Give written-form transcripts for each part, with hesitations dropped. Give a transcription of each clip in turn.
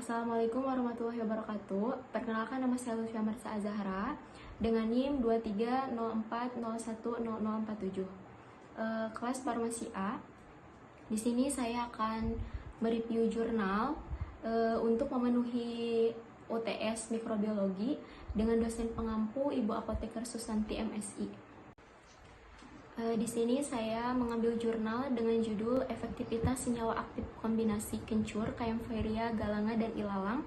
Assalamualaikum warahmatullahi wabarakatuh. Perkenalkan, nama saya Lutfia Marsa Azahra dengan NIM 2304010047. Kelas Farmasi A. Di sini saya akan mereview jurnal untuk memenuhi UTS Mikrobiologi dengan dosen pengampu Ibu Apoteker Susanti MSI. Di sini saya mengambil jurnal dengan judul Efektivitas Senyawa Aktif Kombinasi Kencur, Kaempferia, Galanga, dan Ilalang,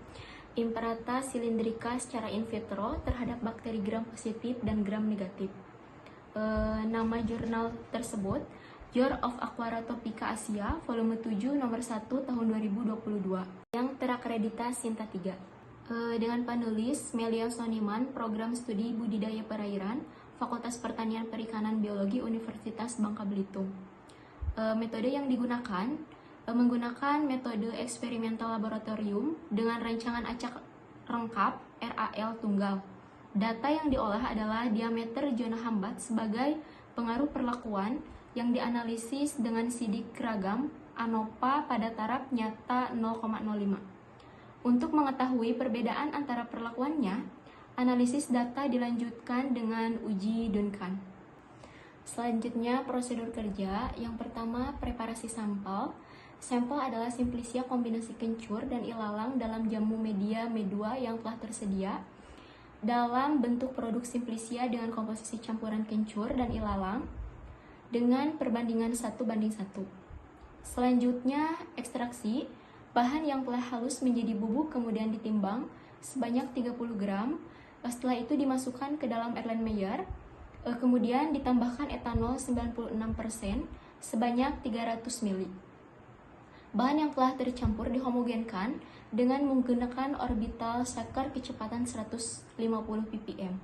Imperata Cylindrica secara in vitro terhadap bakteri gram positif dan gram negatif. Nama jurnal tersebut Journal of Aquaratopica Asia, volume 7, nomor 1, tahun 2022, yang terakreditasi Sinta 3. Dengan penulis Melia Soniman, Program Studi Budidaya Perairan, Fakultas Pertanian Perikanan Biologi Universitas Bangka Belitung. Metode yang digunakan menggunakan metode eksperimental laboratorium dengan rancangan acak lengkap RAL tunggal. Data yang diolah adalah diameter zona hambat sebagai pengaruh perlakuan yang dianalisis dengan sidik ragam ANOVA pada taraf nyata 0,05. Untuk mengetahui perbedaan antara perlakuannya, analisis data dilanjutkan dengan uji Duncan. Selanjutnya, prosedur kerja. Yang pertama, preparasi sampel. Sampel adalah simplicia kombinasi kencur dan ilalang dalam jamu media medua yang telah tersedia dalam bentuk produk simplicia dengan komposisi campuran kencur dan ilalang dengan perbandingan 1:1. Selanjutnya, ekstraksi. Bahan yang telah halus menjadi bubuk kemudian ditimbang sebanyak 30 gram. Setelah itu dimasukkan ke dalam Erlenmeyer, kemudian ditambahkan etanol 96% sebanyak 300 ml. Bahan yang telah tercampur dihomogenkan dengan menggunakan orbital shaker kecepatan 150 ppm.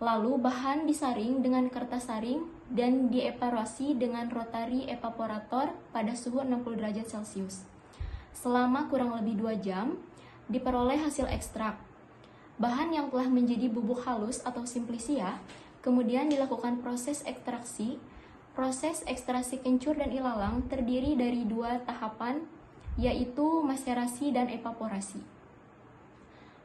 Lalu bahan disaring dengan kertas saring dan dievaporasi dengan rotary evaporator pada suhu 60 derajat Celcius. Selama kurang lebih 2 jam, diperoleh hasil ekstrak. Bahan yang telah menjadi bubuk halus atau simplicia, kemudian dilakukan proses ekstraksi. Proses ekstraksi kencur dan ilalang terdiri dari 2 tahapan, yaitu maserasi dan evaporasi.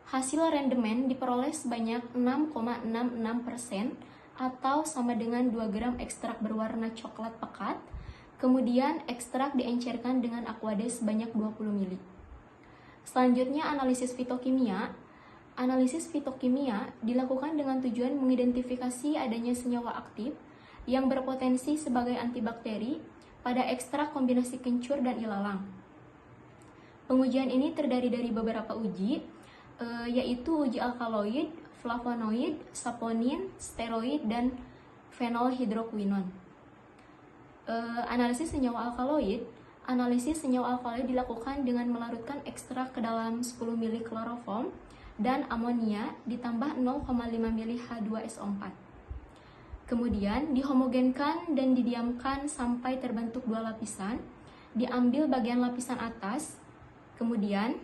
Hasil rendemen diperoleh sebanyak 6,66% atau sama dengan 2 gram ekstrak berwarna coklat pekat. Kemudian ekstrak diencerkan dengan aquade sebanyak 20 ml. Selanjutnya, analisis fitokimia. Analisis fitokimia dilakukan dengan tujuan mengidentifikasi adanya senyawa aktif yang berpotensi sebagai antibakteri pada ekstrak kombinasi kencur dan ilalang. Pengujian ini terdiri dari beberapa uji, yaitu uji alkaloid, flavonoid, saponin, steroid, dan fenol hidroquinon. Analisis senyawa alkaloid. Analisis senyawa alkaloid dilakukan dengan melarutkan ekstrak ke dalam 10 ml kloroform dan amonia ditambah 0,5 ml H2SO4. Kemudian dihomogenkan dan didiamkan sampai terbentuk 2 lapisan. Diambil bagian lapisan atas, kemudian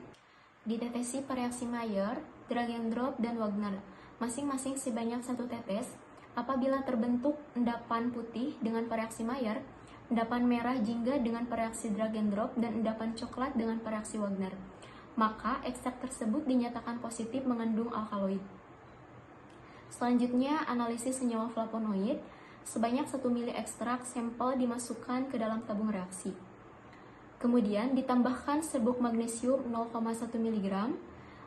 ditetesi per reaksi Mayer, drag and drop, dan Wagner, masing-masing sebanyak 1 tetes. Apabila terbentuk endapan putih dengan reaksi Mayer, endapan merah jingga dengan reaksi drag and drop, dan endapan coklat dengan reaksi Wagner, maka ekstrak tersebut dinyatakan positif mengandung alkaloid. Selanjutnya, analisis senyawa flavonoid. Sebanyak 1 ml ekstrak sampel dimasukkan ke dalam tabung reaksi. Kemudian ditambahkan serbuk magnesium 0,1 mg,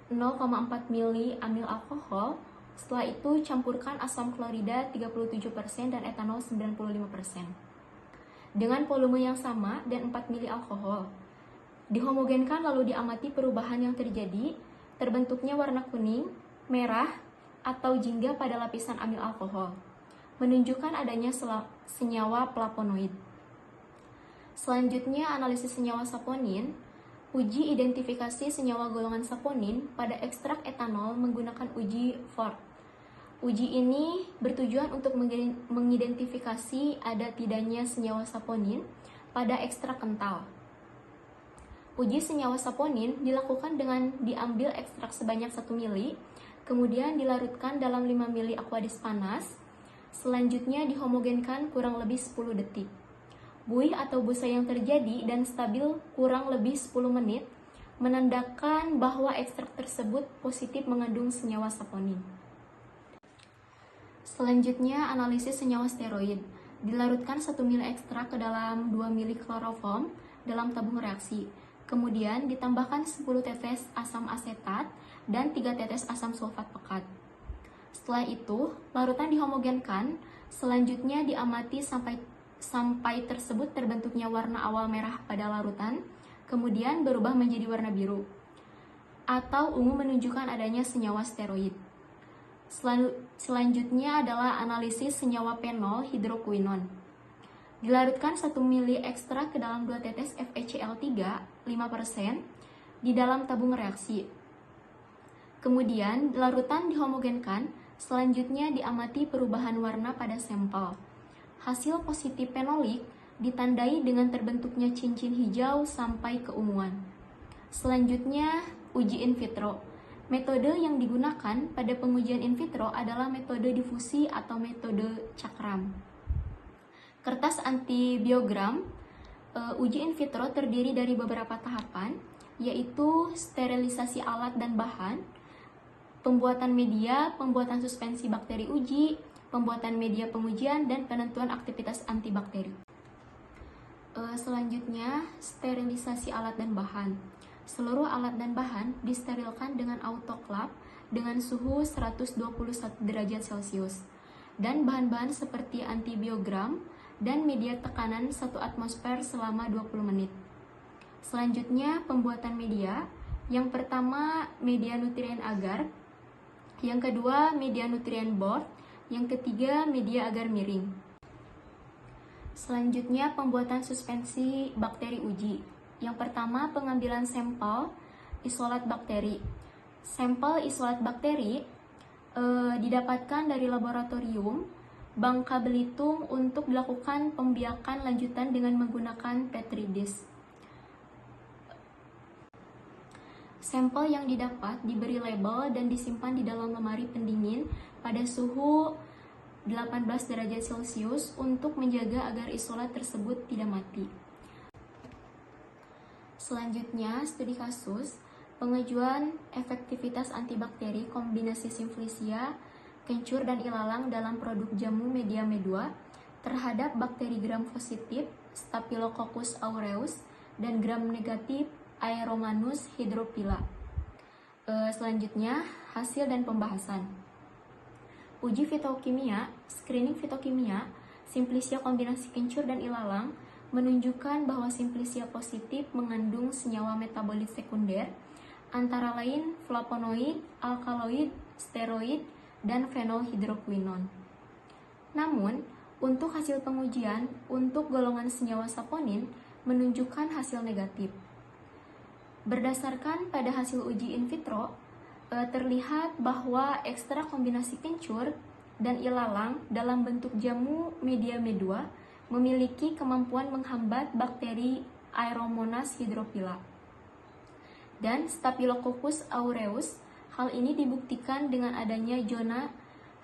0,4 ml amil alkohol. Setelah itu campurkan asam klorida 37% dan etanol 95% dengan volume yang sama dan 4 ml alkohol. Dihomogenkan lalu diamati perubahan yang terjadi, terbentuknya warna kuning, merah, atau jingga pada lapisan amil alkohol, menunjukkan adanya senyawa flavonoid. Selanjutnya, analisis senyawa saponin. Uji identifikasi senyawa golongan saponin pada ekstrak etanol menggunakan uji Ford. Uji ini bertujuan untuk mengidentifikasi ada tidaknya senyawa saponin pada ekstrak kental. Uji senyawa saponin dilakukan dengan diambil ekstrak sebanyak 1 ml, kemudian dilarutkan dalam 5 ml aquadis panas, selanjutnya dihomogenkan kurang lebih 10 detik. Buih atau busa yang terjadi dan stabil kurang lebih 10 menit menandakan bahwa ekstrak tersebut positif mengandung senyawa saponin. Selanjutnya, analisis senyawa steroid. Dilarutkan 1 ml ekstrak ke dalam 2 ml kloroform dalam tabung reaksi. Kemudian ditambahkan 10 tetes asam asetat dan 3 tetes asam sulfat pekat. Setelah itu, larutan dihomogenkan. Selanjutnya diamati sampai tersebut terbentuknya warna awal merah pada larutan, kemudian berubah menjadi warna biru atau ungu menunjukkan adanya senyawa steroid. Selanjutnya adalah analisis senyawa penol hidroquinon. Dilarutkan 1 ml ekstrak ke dalam 2 tetes FeCl3 5% di dalam tabung reaksi. Kemudian larutan dihomogenkan, selanjutnya diamati perubahan warna pada sampel. Hasil positif fenolik ditandai dengan terbentuknya cincin hijau sampai keunguan. Selanjutnya, uji in vitro. Metode yang digunakan pada pengujian in vitro adalah metode difusi atau metode cakram. Kertas antibiogram uji in vitro terdiri dari beberapa tahapan, yaitu sterilisasi alat dan bahan, pembuatan media, pembuatan suspensi bakteri uji, pembuatan media pengujian, dan penentuan aktivitas antibakteri. Selanjutnya, sterilisasi alat dan bahan. Seluruh alat dan bahan disterilkan dengan autoklaf dengan suhu 121 derajat Celcius. Dan bahan-bahan seperti antibiogram dan media tekanan 1 atmosfer selama 20 menit. Selanjutnya, pembuatan media. Yang pertama, media nutrien agar. Yang kedua, media nutrien board. Yang ketiga, media agar miring. Selanjutnya, pembuatan suspensi bakteri uji. Yang pertama, pengambilan sampel isolat bakteri. Sampel isolat bakteri didapatkan dari laboratorium Bangka Belitung untuk dilakukan pembiakan lanjutan dengan menggunakan Petri dish. Sampel yang didapat diberi label dan disimpan di dalam lemari pendingin pada suhu 18 derajat Celcius untuk menjaga agar isolat tersebut tidak mati. Selanjutnya, studi kasus pengajuan efektivitas antibakteri kombinasi Simplicia, kencur, dan ilalang dalam produk jamu media medua terhadap bakteri gram positif Staphylococcus aureus dan gram negatif Aeromanus hydrophylla. Selanjutnya, hasil dan pembahasan. Uji fitokimia, screening fitokimia, Simplicia kombinasi kencur dan ilalang menunjukkan bahwa Simplicia positif mengandung senyawa metabolit sekunder antara lain flavonoid, alkaloid, steroid, dan fenol hidroquinon. Namun, untuk hasil pengujian untuk golongan senyawa saponin menunjukkan hasil negatif. Berdasarkan pada hasil uji in vitro, terlihat bahwa ekstrak kombinasi kencur dan ilalang dalam bentuk jamu media medua memiliki kemampuan menghambat bakteri Aeromonas hydrophylla dan Staphylococcus aureus. Hal ini dibuktikan dengan adanya zona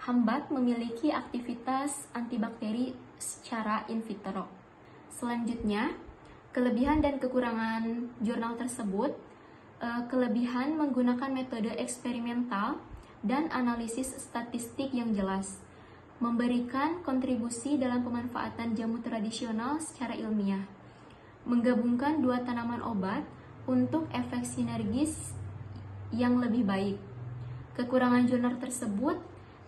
hambat memiliki aktivitas antibakteri secara in vitro. Selanjutnya, kelebihan dan kekurangan jurnal tersebut. Kelebihan menggunakan metode eksperimental dan analisis statistik yang jelas, memberikan kontribusi dalam pemanfaatan jamu tradisional secara ilmiah, menggabungkan 2 tanaman obat untuk efek sinergis yang lebih baik. Kekurangan jurnal tersebut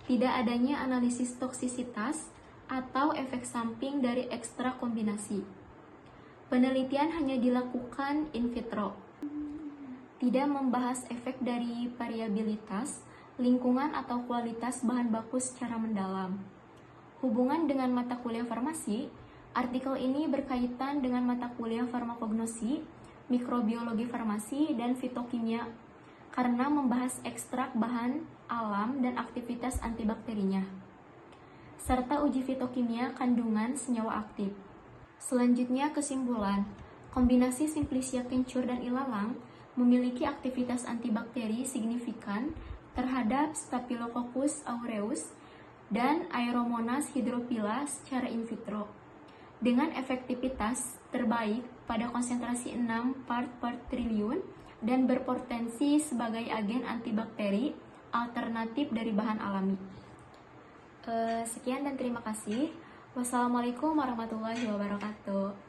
tidak adanya analisis toksisitas atau efek samping dari ekstrak kombinasi. Penelitian hanya dilakukan in vitro, tidak membahas efek dari variabilitas lingkungan atau kualitas bahan baku secara mendalam. Hubungan dengan mata kuliah farmasi, artikel ini berkaitan dengan mata kuliah farmakognosi, mikrobiologi farmasi, dan fitokimia karena membahas ekstrak bahan alam dan aktivitas antibakterinya, serta uji fitokimia kandungan senyawa aktif. Selanjutnya, kesimpulan. Kombinasi Simplicia kencur dan ilalang memiliki aktivitas antibakteri signifikan terhadap Staphylococcus aureus dan Aeromonas hydrophylla secara in vitro, dengan efektivitas terbaik pada konsentrasi 6 part per triliun dan berpotensi sebagai agen antibakteri alternatif dari bahan alami. Sekian dan terima kasih. Wassalamualaikum warahmatullahi wabarakatuh.